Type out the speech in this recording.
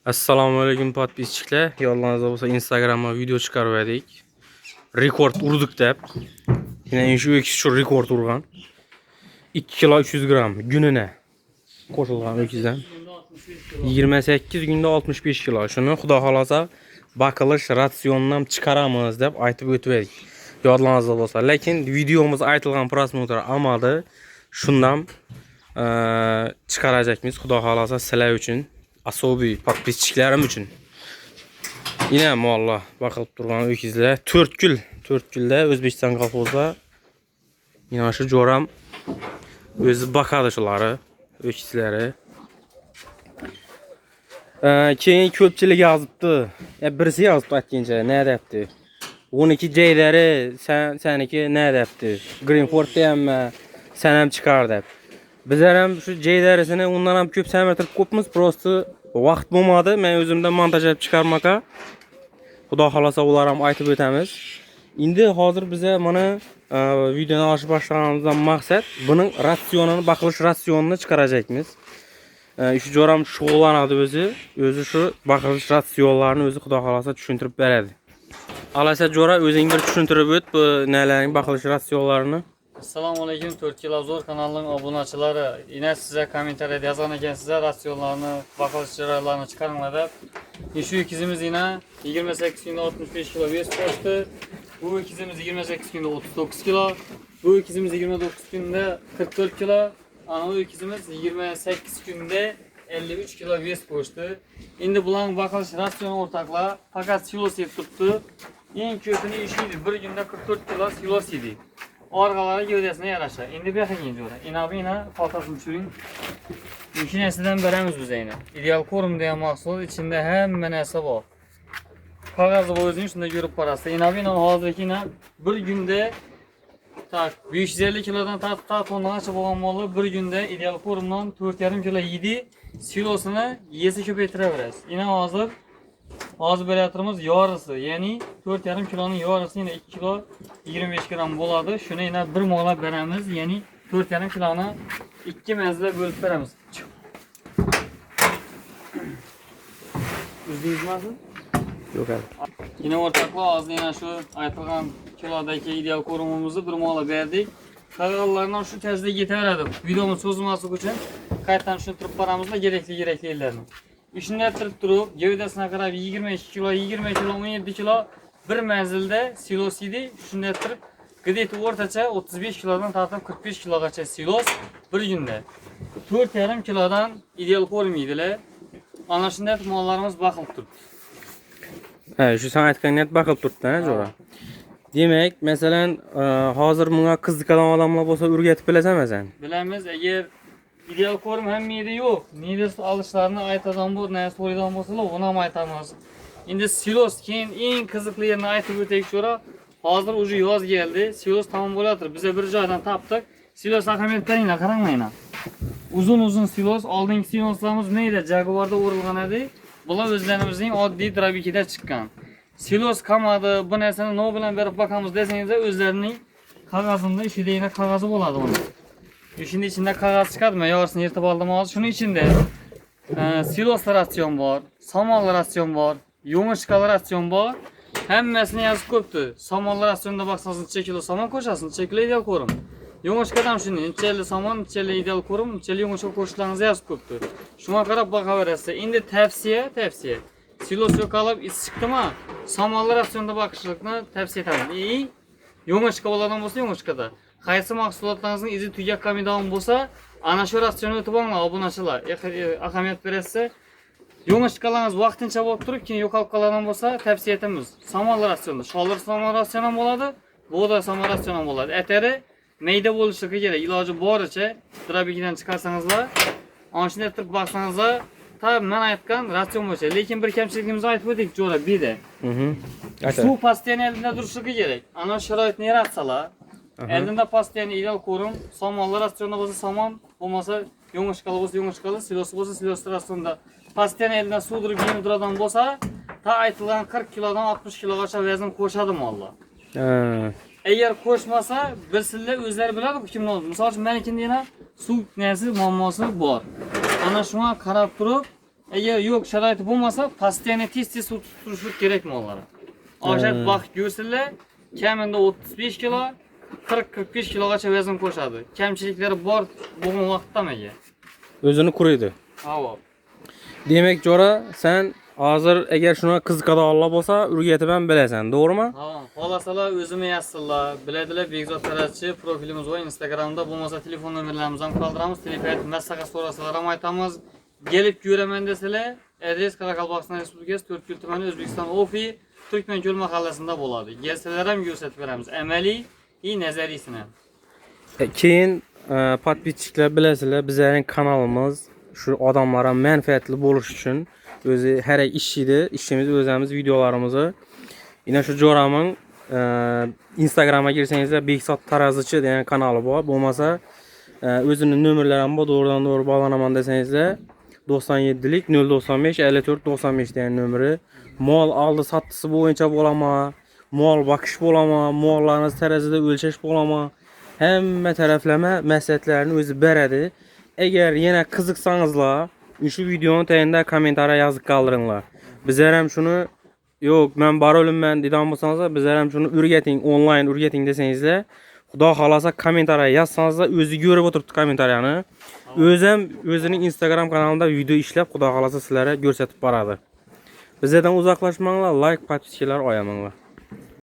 Assalomu alaykum podpischilar. Yollanızda bo'lsa Instagramga video chiqarib Rekord urdik deb. Yine şu ikisi şu rekord urgan. 2 kilo 300 gram gününe qo'shilgan ökizdan. 28 günde 65 kilo. Şunu xudo xolasa bakılış ratsiondan chiqaramiz deb aytib o'tib edik. Yodlaringizda bo'lsa, lekin videomuz aytilgan prosmotr olmadi. Shundan chiqaracakmiz xudo xolasa sizlar uchun. Asobi podpischiklarim uchun. Yine mualla bakılıp durgan ökizler 4 gülde Özbekistan kolxozda yine şu joram özü bakadı şuları ökizleri. Keyin köpçilik yazıptı. Birisi yazıptı aytgancha ne depti? 12 J'leri seniki ne depti? Greenford deyemmi? Sen hem çıkar dep. Bizler hem şu J'lerisini ondan hem köp semertirip kopmuz. Prosto vaqt bo'lmadi. Men o'zimdan montaj qilib chiqarmoqqa. Xudo xolasa ular ham aytib o'tamiz. Endi hozir bize mana videoni olib boshlaganimizdan maqsad buning ratsionini, bakılış ratsionini chiqarajakmiz. Şu joram shug'ullanadi o'zi shu bakılış ratsionlarini o'zi xudo xolasa tushuntirib beradi. Alasa jora o'zing bir tushuntirib o't bu nelarning bakılış ratsionlarini. Assalomu alaykum 4 kilo zo'r kanalining obunachiları. Yine size kommentariyada yazgan ekan size rasyonlarni, bakılış joylarini chiqaringlar deb. Şu ikizimiz yine 28 günde 65 kilo vес qo'shdi. Bu ikizimiz 28 günde 39 kilo. Bu ikizimiz 29 günde 44 kilo. Ana bu ikizimiz 28 günde 53 kilo vес qo'shdi. Endi bularning bakılış rasyonu o'rtaqlar fakat silos yeb turibdi. Eng ko'pini ishlaydi. Bir günde 44 kilo silos yedi. Orgaları gövdesine yarasha. Endi bu yoqqa kelinglar. Inabina paltasini tushiring. Mashinasidan beramiz biz yine. Ideal Korum degan mahsul içinde hamma narsa bor. Qog'ozi bor o'zingiz shunda ko'rib qarasiz. Inabina hozirgina bir günde 550 kilodan tartib tonnacha bo'lgan molni bir günde Ideal Korumdan 4,5 kilo yedi. Silosini yesi ko'paytiraverasiz. Yine hozir beryapmiz yarısı, ya'ni 4,5 kilonun yarısı yine 2 kilo 25 gram bo'ladi. Shuni yine bir mola beramiz, ya'ni 4,5 kiloni 2 mezle bölüp beramiz. Üzülmezsin? Yok abi. Yine ortakla az yine şu aytılgan kilodagi ideal korumumuzu bir mola verdik. Kanallarından şu tezde yeterli. Videomuz sözülmesi için kayıttan tushuntirib boramizlar gerekli yerlerini. İşini yaptırıp durup gövdesine kadar 22 kilo, 17 kilo bir menzilde silos idi. Şunu yaptırıp gıdeti ortaça 35 kilodan tartıp 45 kilogacha silos bir günde. 4,5 kilodan ideal korum idiler. Ana shunday mollarimiz bakılıp turibdi. Şu sen aytgan net bakılıp turibdi ha jora. Demek mesela hozir bunga qiziqadigan odamlar bo'lsa o'rgatib bilasanmi sen? Bilamiz, eğer ideal korum hem miydi yok. Nedir alışlarını aytadan bu, ne sorudan bolsalar ona mı aytamaz? Endi silos keyin eng qiziqli yerini aytib o'taylik shora. Hozir уже yoz geldi. Silos tamam bo'layotir. Bize bir joydan taptık. Silos ahamiyat beringlar, qaranglar. Uzun silos, oldingi siloslarimiz neydi? Jaguarda o'rilgan edi. Bular o'zlarimizning oddiy drabikida chiqqan. Silos qamadi, bu narsani nima bilan berib bakamiz desangizlar, o'zlarining qog'ozida ishida yana qog'ozi bo'ladi uni. Şimdi içinde qog'oz chiqadimi? Yarısını yirtib oldim hozir. Shuning ichida silos ratsion bor, somol ratsion bor, yo'ng'ishqali ratsion bor. Hammasini yozib qo'yibdi. Somol ratsionda baksangiz necha kilo somon qo'shasiz, necha kilo ideal ko'rim. Yo'ng'ishqadan shunday, necha somon, necha ideal ko'rim, necha yo'ng'ishqa qo'shishlaringizni yozib qo'yibdi. Shunga qarab baqaverasiz. Endi tavsiya. Silos yo'qolib is chiqdimi? Somol ratsionda bakishlikni tavsiya etaman. Yo'ng'ishqa bo'ladigan bo'lsa, yo'ng'ishqada. Qaysi mahsulotlaringizning izi tugaqqan bo'lsa, ana shu ratsionni o'tib olinglar, obunachilar. Ahamiyat berasiz. Yo'ng'ishqalaringiz vaqtincha bo'lib turib, keyin yo'qolib qoladigan bo'lsa, tavsiya etamiz. Somol ratsionda, sholir somol ratsion ham bo'ladi, bug'doy somol ratsion ham bo'ladi. Atari mayda bo'lishligi kerak. Iloji boricha drabikidan chiqarsangizlar, ana shunday turib baqsangizlar, tabi men aytgan ratsion bo'yicha. Lekin bir kamchiligimizni aytib o'tdik, jo'ra bida. Suv postoyanno eldida turishligi kerak. Ana sharoitni yaratsalar, eldinda postoyanno ideal ko'rim, somon ratsionda bo'lsa somon, bo'lmasa yo'ng'ishqali bo'lsa yo'ng'ishqali, silos bo'lsa silos ratsionda postoyanno eldida suvdirib yemib turadigan bo'lsa, ta aytilgan 40 kilodan 60 kilogacha vazn qo'shadi mollar. Eğer qo'shmasa, bilsinlar o'zlari biladi kimni oldi. Misol uchun menikinde yana suv narsa muammosi bor. Ana shunga qarab turib, Eğer yok şaraiti bo'lmasa, postoyanno tez suv turishlik kerak mollara. Oshab vaqt ko'rsinlar, kamida 35 kilo, 40-45 kilogacha vazn qo'shadi. Kamchiliklari bor bo'lgan vaqtda mega. Özünü kuruydu. Havo. Demek Jora sen hazır eğer şuna qiziqadigan Allah bo'lsa, urg'atib ham bilasan, to'g'rimi? Ha, xolasalar o'zimni yazsinlar. Biladilar, Bekzod Taratchi profilimiz va Instagramda bo'lmasa telefon nomerlarimizni ham qoldiramiz. Telefon maslahat so'rasalar ham aytamiz. Gelip ko'raman desalar, adres Qoraqalpog'iston Respublikasi To'rtko'l tumani O'zbekiston Ofi Turkmenko'l mahallasida bo'ladi. Gelsalar ham ko'rsatib beramiz. Amaliy va nazariysini. Keyin podpisчиклар bilasizlar, bizning kanalimiz şu adamlara menfaatli bo'lish uchun o'zi har ishida, ishimiz o'zimiz videolarimizni yine şu Joramın Instagram'a girsengizlar Bekzod Tarazichi degan kanali bor. Bo'lmasa o'zining nomerlari ham bor, doğrudan doğru bağlanaman desengizlar 97'lik 095 54 95 degan nomeri. Mol aldı sattısı bo'yicha bo'lama, mol bakış bo'lama, mollarni tarazida o'lchash bo'lama. Həmmə tərəfləmə məsləhətlərini özü bərədi. Əgər yenə qiziqsanızlar, şu videonun təyində kommentara yazıb qaldırınlar. Bizərəm şunu, yox, mən barolum, mən didam bolsanızlar, bizərəm şunu ürgətin, onlayn ürgətin desənizlər, Xuda xalasa kommentara yazsanızlar, özü görüb oturdu kommentariyanı. Özüm özünün Instagram kanalında video işləb, Xuda xalasa sizlərə göstərib baradı. Bizlərdən uzaqlaşmaqla, like, podpiskələr oyamaqla.